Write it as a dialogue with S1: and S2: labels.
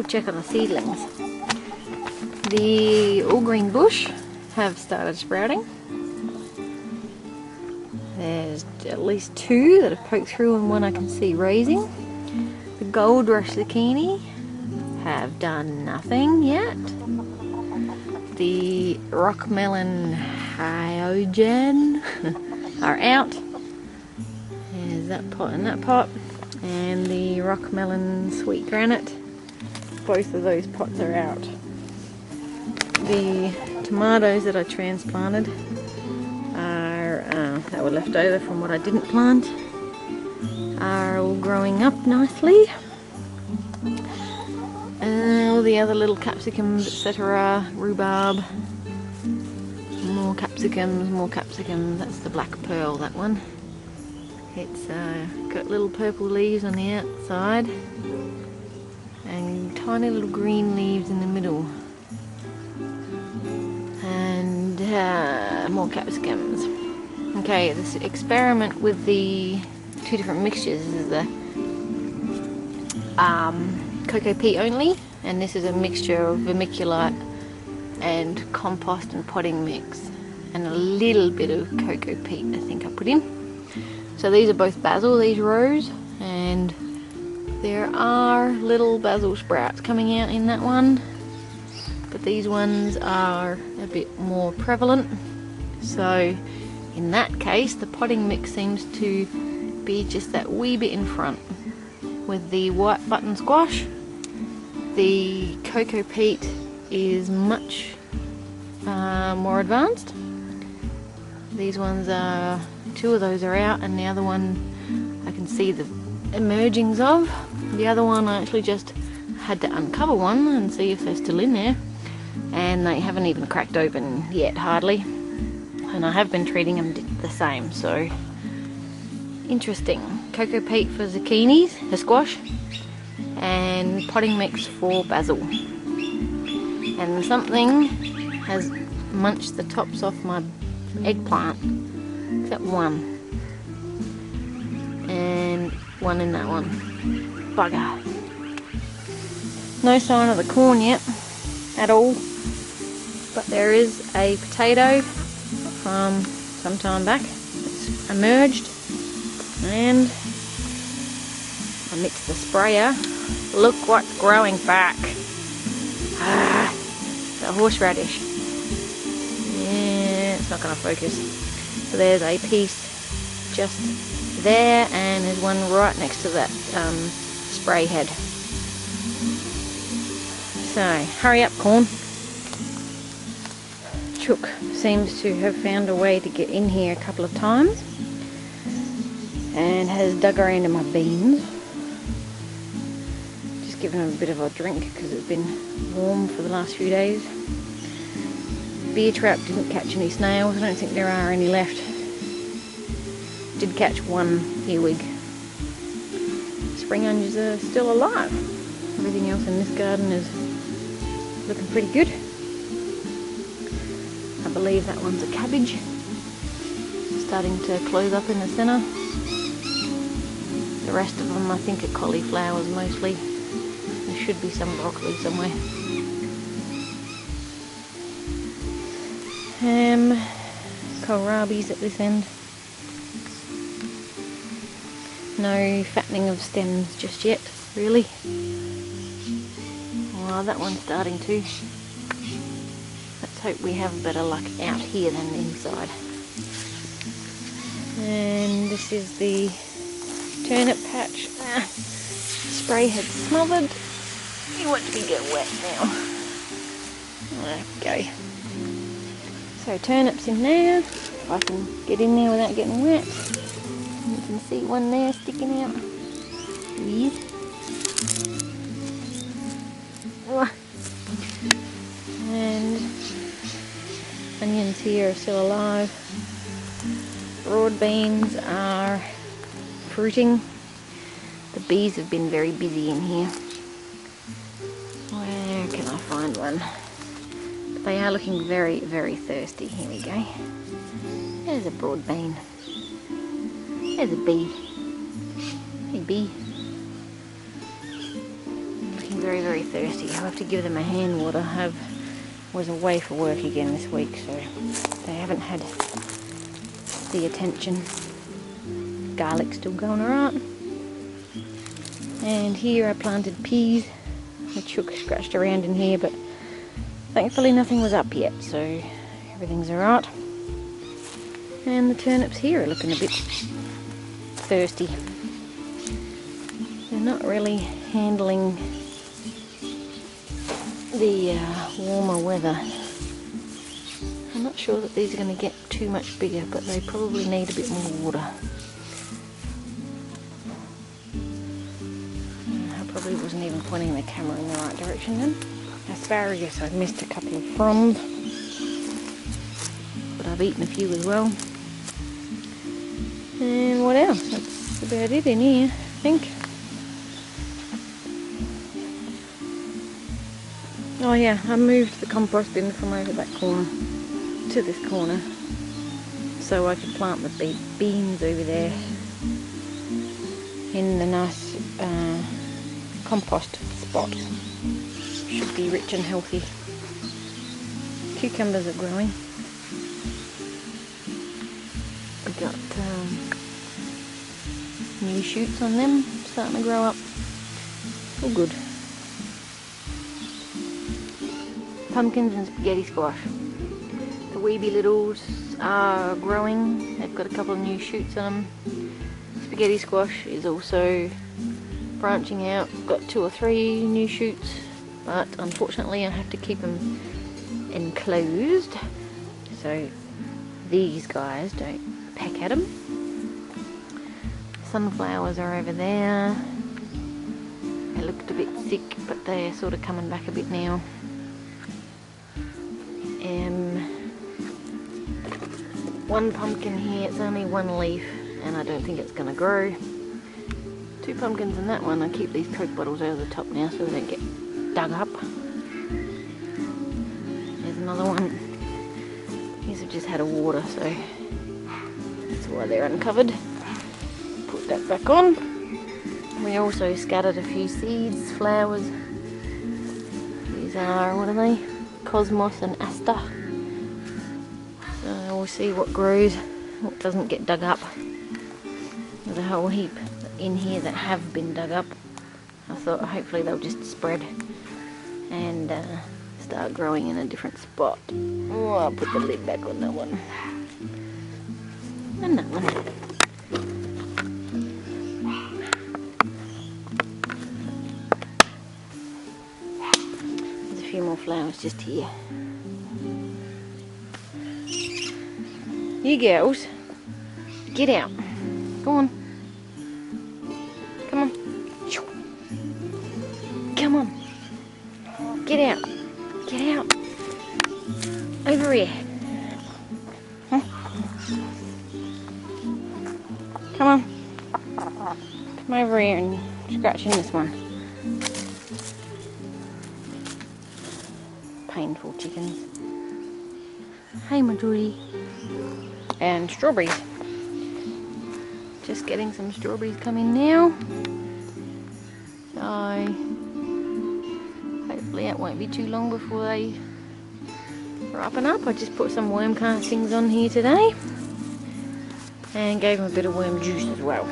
S1: we'll check on the seedlings. The all green bush have started sprouting. There's at least 2 that have poked through and 1 I can see raising. The gold rush zucchini have done nothing yet. The rock melon hyogen are out. There's that pot and that pot. And the rock melon sweet granite, both of those pots are out. The tomatoes that I transplanted are, that were left over from what I didn't plant, are all growing up nicely. All the other little capsicums, etc., rhubarb, more capsicums, that's the black pearl, that one. It's got little purple leaves on the outside and tiny little green leaves in the middle. And more capsicums. Okay, this experiment with the 2 different mixtures is the cocoa peat only, and this is a mixture of vermiculite and compost and potting mix, and a little bit of cocoa peat I think I put in. So these are both basil, these rows, and there are little basil sprouts coming out in that one, but these ones are a bit more prevalent. So in that case the potting mix seems to be just that wee bit in front. With the white button squash, the cocoa peat is much more advanced. These ones are, 2 of those are out, and the other one I can see the emergings of. The other one I actually just had to uncover one and see if they're still in there, and they haven't even cracked open yet, hardly. And I have been treating them the same, so interesting. Cocoa peat for zucchinis, for squash, and potting mix for basil. And something has munched the tops off my eggplant, except 1. And 1 in that one. Bugger. No sign of the corn yet, at all. But there is a potato from some time back. It's emerged. And amidst the sprayer, look what's growing back. The horseradish. Yeah, it's not going to focus. So there's a piece just there, and there's one right next to that spray head. So, hurry up, corn. Chook seems to have found a way to get in here a couple of times, and has dug around in my beans. Just giving them a bit of a drink because it's been warm for the last few days. Beer trap didn't catch any snails. I don't think there are any left. Did catch 1 earwig. Spring onions are still alive. Everything else in this garden is looking pretty good. I believe that one's a cabbage. Starting to close up in the centre. The rest of them I think are cauliflowers mostly. There should be some broccoli somewhere. Kohlrabies at this end. No fattening of stems just yet, really. Well, that one's starting to. Let's hope we have better luck out here than inside. And this is the turnip patch. Spray had smothered. You want to get wet now. There we go. So turnips in there. If I can get in there without getting wet. You can see one there sticking out. Weird. And onions here are still alive. Broad beans are fruiting. The bees have been very busy in here. Where can I find one? But they are looking very, very thirsty. Here we go. There's a broad bean. There's a bee. Hey bee. Looking very, very thirsty. I'll have to give them a hand water. I was away for work again this week, so they haven't had the attention. Garlic's still going alright. And here I planted peas. The chook scratched around in here, but thankfully nothing was up yet, so everything's alright. And the turnips here are looking a bit thirsty. They're not really handling the warmer weather. I'm not sure that these are going to get too much bigger, but they probably need a bit more water. I probably wasn't even pointing the camera in the right direction then. Asparagus, I've missed a couple of fronds, but I've eaten a few as well. And what else? That's about it in here, I think. Oh yeah, I moved the compost bin from over that corner to this corner so I could plant the beans over there in the nice compost spot. Should be rich and healthy. Cucumbers are growing. We got new shoots on them starting to grow up. All good. Pumpkins and spaghetti squash. The weeby littles are growing. They've got a couple of new shoots on them. Spaghetti squash is also branching out. Got 2 or 3 new shoots, but unfortunately I have to keep them enclosed so these guys don't peck at them. Sunflowers are over there. They looked a bit sick, but they're sort of coming back a bit now. One pumpkin here, it's only 1 leaf and I don't think it's going to grow. 2 pumpkins in that one. I keep these Coke bottles over the top now so they don't get dug up. There's another one. These have just had a water, so that's why they're uncovered. Put that back on. We also scattered a few seeds, flowers. These are, what are they? Cosmos and Aster. So we'll see what grows, what doesn't get dug up. There's a whole heap in here that have been dug up. I thought hopefully they'll just spread and start growing in a different spot. Oh, I'll put the lid back on that one. And that one. There's a few more flowers just here. You girls, get out. Go on. Come on. Come on. Get out. Get out. Over here. Huh? Come on. Come over here and scratch in this one. Painful chickens. Hey, my Judy. And strawberries. Just getting some strawberries coming now. So hopefully it won't be too long before they ripen up. I just put some worm castings on here today and gave them a bit of worm juice as well.